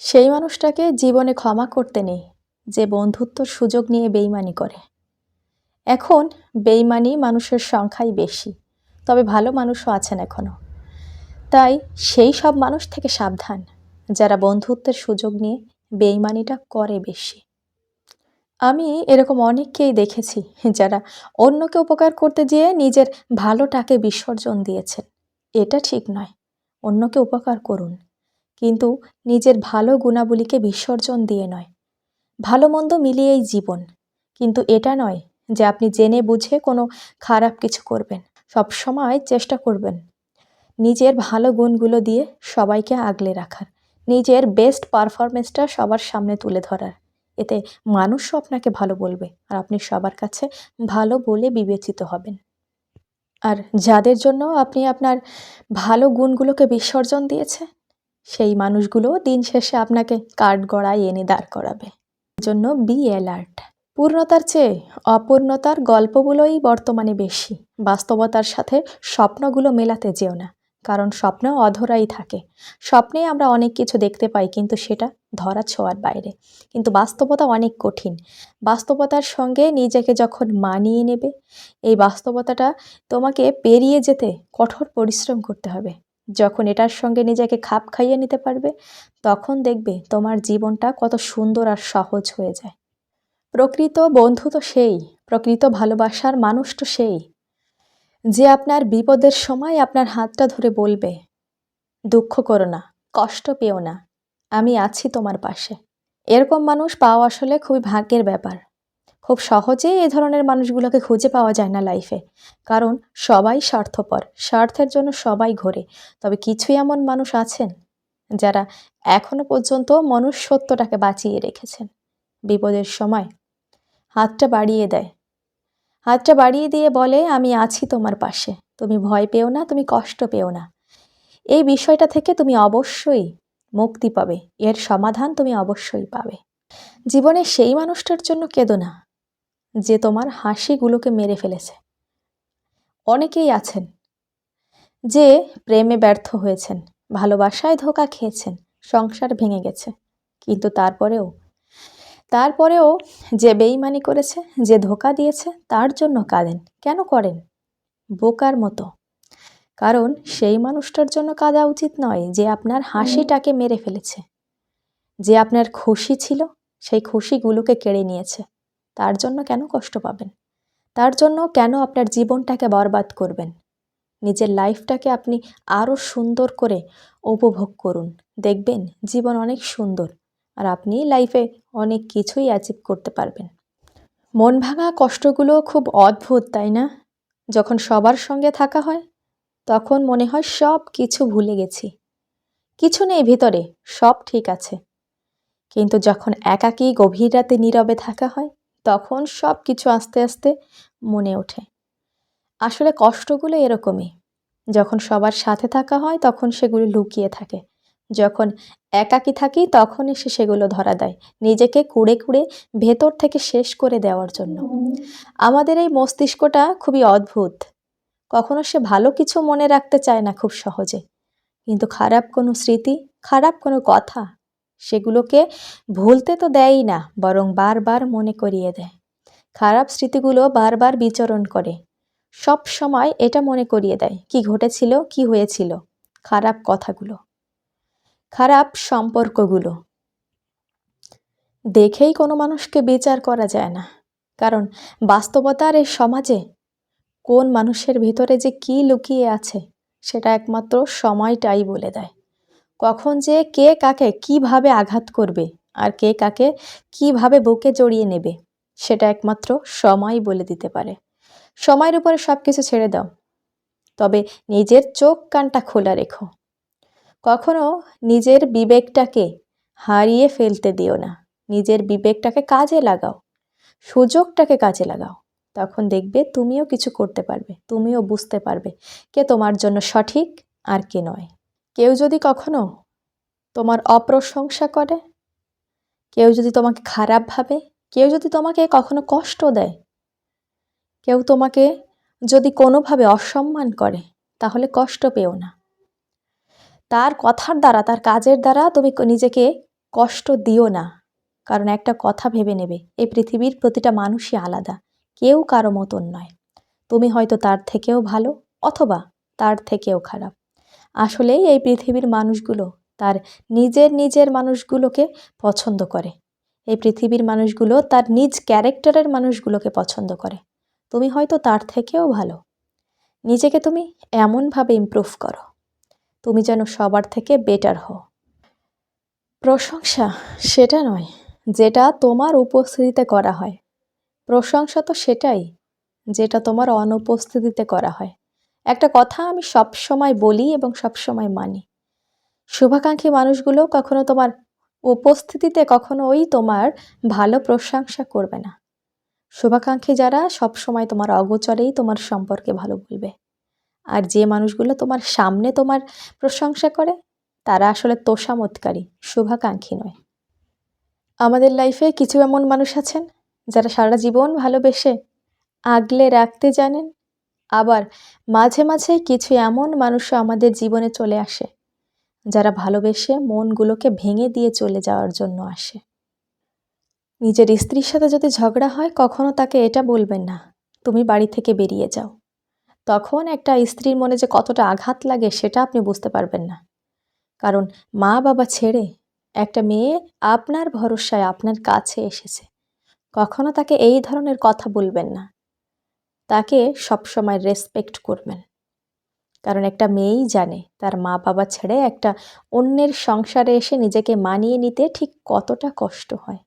সেই মানুষটাকে জীবনে ক্ষমা করতে নেই যে বন্ধুত্বর সুযোগ নিয়ে বেইমানি করে। এখন বেইমানি মানুষের সংখ্যাই বেশি, তবে ভালো মানুষও আছেন এখনও। তাই সেই সব মানুষ থেকে সাবধান যারা বন্ধুত্বের সুযোগ নিয়ে বেইমানিটা করে বেশি। আমি এরকম অনেককেই দেখেছি যারা অন্যকে উপকার করতে যেয়ে নিজের ভালোটাকে বিসর্জন দিয়েছেন। এটা ঠিক নয়। অন্যকে উপকার করুন, কিন্তু নিজের ভালো গুণাবলীকে বিসর্জন দিয়ে নয়। ভালো মন্দ মিলিয়েই জীবন, কিন্তু এটা নয় যে আপনি জেনে বুঝে কোনো খারাপ কিছু করবেন। সবসময় চেষ্টা করবেন নিজের ভালো গুণগুলো দিয়ে সবাইকে আগলে রাখার, নিজের বেস্ট পারফরমেন্সটা সবার সামনে তুলে ধরার। এতে মানুষও আপনাকে ভালো বলবে আর আপনি সবার কাছে ভালো বলে বিবেচিত হবেন। আর যাদের জন্য আপনি আপনার ভালো গুণগুলোকে বিসর্জন দিয়েছে, সেই মানুষগুলো দিন শেষে আপনাকে কাঠগড়ায় এনে দাঁড় করাবে। জন্য বি অ্যালার্ট। পূর্ণতার চেয়ে অপূর্ণতার গল্পগুলোই বর্তমানে বেশি। বাস্তবতার সাথে স্বপ্নগুলো মেলাতে যেও না, কারণ স্বপ্ন অধরাই থাকে। স্বপ্নে আমরা অনেক কিছু দেখতে পাই, কিন্তু সেটা ধরা ছোঁয়ার বাইরে। কিন্তু বাস্তবতা অনেক কঠিন। বাস্তবতার সঙ্গে নিজেকে যখন মানিয়ে নেবে, এই বাস্তবতাটা তোমাকে পেরিয়ে যেতে কঠোর পরিশ্রম করতে হবে। যখন এটার সঙ্গে নিজেকে খাপ খাইয়ে নিতে পারবে, তখন দেখবে তোমার জীবনটা কত সুন্দর আর সহজ হয়ে যায়। প্রকৃত বন্ধু তো সেই, প্রকৃত ভালোবাসার মানুষ তো সেই, যে আপনার বিপদের সময় আপনার হাতটা ধরে বলবে, দুঃখ করো না, কষ্ট পেও না, আমি আছি তোমার পাশে। এরকম মানুষ পাওয়া আসলে খুবই ভাগ্যের ব্যাপার। খুব সহজেই এই ধরনের মানুষগুলোকে খুঁজে পাওয়া যায় না লাইফে, কারণ সবাই স্বার্থপর, স্বার্থের জন্য সবাই ঘোরে। তবে কিছু এমন মানুষ আছেন যারা এখনো পর্যন্ত মনুষ্যত্বটাকে বাঁচিয়ে রেখেছেন। বিপদের সময় হাতটা বাড়িয়ে দেয়, হাতটা বাড়িয়ে দিয়ে বলে, আমি আছি তোমার পাশে, তুমি ভয় পেও না, তুমি কষ্ট পেও না। এই বিষয়টা থেকে তুমি অবশ্যই মুক্তি পাবে, এর সমাধান তুমি অবশ্যই পাবে। জীবনে সেই মানুষটার জন্য কেঁদো না যে তোমার হাসিগুলোকে মেরে ফেলেছে। অনেকেই আছেন যে প্রেমে ব্যর্থ হয়েছেন, ভালোবাসায় ধোঁকা খেয়েছেন, সংসার ভেঙে গেছে, কিন্তু তারপরেও যে বেইমানি করেছে, যে ধোঁকা দিয়েছে, তার জন্য কাঁদেন। কেন করেন? বোকার মতো। কারণ সেই মানুষটার জন্য কাঁদা উচিত নয় যে আপনার হাসিটাকে মেরে ফেলেছে, যে আপনার খুশি ছিল, সেই খুশিগুলোকে কেড়ে নিয়েছে। তার জন্য কেন কষ্ট পাবেন? তার জন্য কেন আপনার জীবনটাকে বরবাদ করবেন? নিজের লাইফটাকে আপনি আরও সুন্দর করে উপভোগ করুন। দেখবেন জীবন অনেক সুন্দর, আর আপনি লাইফে অনেক কিছুই অ্যাচিভ করতে পারবেন। মন ভাঙা কষ্টগুলো খুব অদ্ভুত, তাই না? যখন সবার সঙ্গে থাকা হয়, তখন মনে হয় সব কিছু ভুলে গেছি, কিছু নেই ভিতরে, সব ঠিক আছে। কিন্তু যখন একাকী গভীর রাতে নীরবে থাকা হয়, তখন সব কিছু আস্তে আস্তে মনে ওঠে। আসলে কষ্টগুলো এরকমই। যখন সবার সাথে থাকা হয়, তখন সেগুলো লুকিয়ে থাকে। যখন একাকী থাকি, তখন এসে সেগুলো ধরা দেয়, নিজেকে কুড়ে কুড়ে ভেতর থেকে শেষ করে দেওয়ার জন্য। আমাদের এই মস্তিষ্কটা খুবই অদ্ভুত। কখনো সে ভালো কিছু মনে রাখতে চায় না খুব সহজে, কিন্তু খারাপ কোনো স্মৃতি, খারাপ কোনো কথা, সেগুলোকে ভুলতে তো দেয়ই না, বরং বারবার মনে করিয়ে দেয়। খারাপ স্মৃতিগুলো বারবার বিচরণ করে, সব সময় এটা মনে করিয়ে দেয় কি ঘটেছিল, কি হয়েছিল। খারাপ কথাগুলো, খারাপ সম্পর্কগুলো দেখেই কোনো মানুষকে বিচার করা যায় না, কারণ বাস্তবতার এই সমাজে কোন মানুষের ভিতরে যে কি লুকিয়ে আছে, সেটা একমাত্র সময়টাই বলে দেয়। কখন যে কে কাকে কিভাবে আঘাত করবে আর কে কাকে কিভাবে বুকে জড়িয়ে নেবে, সেটা একমাত্র সময় বলে দিতে পারে। সময়ের উপরে সব কিছু ছেড়ে দাও, তবে নিজের চোখ কানটা খোলা রেখো। কখনো নিজের বিবেকটাকে হারিয়ে ফেলতে দিও না। নিজের বিবেকটাকে কাজে লাগাও, সুযোগটাকে কাজে লাগাও। তখন দেখবে তুমিও কিছু করতে পারবে, তুমিও বুঝতে পারবে কে তোমার জন্য সঠিক আর কে নয়। কেউ যদি কখনো তোমার অপ্রশংসা করে, কেউ যদি তোমাকে খারাপ ভাবে, কেউ যদি তোমাকে কখনো কষ্ট দেয়, কেউ তোমাকে যদি কোনোভাবে অসম্মান করে, তাহলে কষ্ট পেও না। তার কথার দ্বারা, তার কাজের দ্বারা তুমি নিজেকে কষ্ট দিও না, কারণ একটা কথা ভেবে নেবে, এই পৃথিবীর প্রতিটা মানুষই আলাদা, কেউ কারো মতন নয়। তুমি হয়তো তার থেকেও ভালো অথবা তার থেকেও খারাপ। আসলেই এই পৃথিবীর মানুষগুলো তার নিজের মানুষগুলোকে পছন্দ করে। এই পৃথিবীর মানুষগুলো তার নিজ ক্যারেক্টারের মানুষগুলোকে পছন্দ করে। তুমি হয়তো তার থেকেও ভালো। নিজেকে তুমি এমনভাবে ইমপ্রুভ করো, তুমি যেন সবার থেকে বেটার হও। প্রশংসা সেটা নয় যেটা তোমার উপস্থিতিতে করা হয়, প্রশংসা তো সেটাই যেটা তোমার অনুপস্থিতিতে করা হয়। একটা কথা আমি সব সময় বলি এবং সব সময় মানি, শুভাকাঙ্ক্ষী মানুষগুলো কখনো তোমার উপস্থিতিতে কখনোই তোমার ভালো প্রশংসা করবে না। শুভাকাঙ্ক্ষী যারা সব সময় তোমার অগোচরেই তোমার সম্পর্কে ভালো বলবে। আর যে মানুষগুলো তোমার সামনে তোমার প্রশংসা করে তারা আসলে তোষামোদকারী, শুভাকাঙ্ক্ষী নয়। আমাদের লাইফে কিছু এমন মানুষ আছেন যারা সারা জীবন ভালোবেসে আগলে রাখতে জানেন, আবার মাঝে মাঝে কিছু এমন মানুষও আমাদের জীবনে চলে আসে যারা ভালোবেসে মনগুলোকে ভেঙে দিয়ে চলে যাওয়ার জন্য আসে। নিজের স্ত্রীর সাথে যদি ঝগড়া হয় কখনো তাকে এটা বলবেন না তুমি বাড়ি থেকে বেরিয়ে যাও। তখন একটা স্ত্রীর মনে যে কতটা আঘাত লাগে সেটা আপনি বুঝতে পারবেন না। কারণ মা বাবা ছেড়ে একটা মেয়ে আপনার ভরসায় আপনার কাছে এসেছে, কখনো তাকে এই ধরনের কথা বলবেন না। তাকে সবসময় রেসপেক্ট করবেন, কারণ একটা মেয়েই জানে তার মা বাবা ছেড়ে একটা অন্যের সংসারে এসে নিজেকে মানিয়ে নিতে ঠিক কতটা কষ্ট হয়।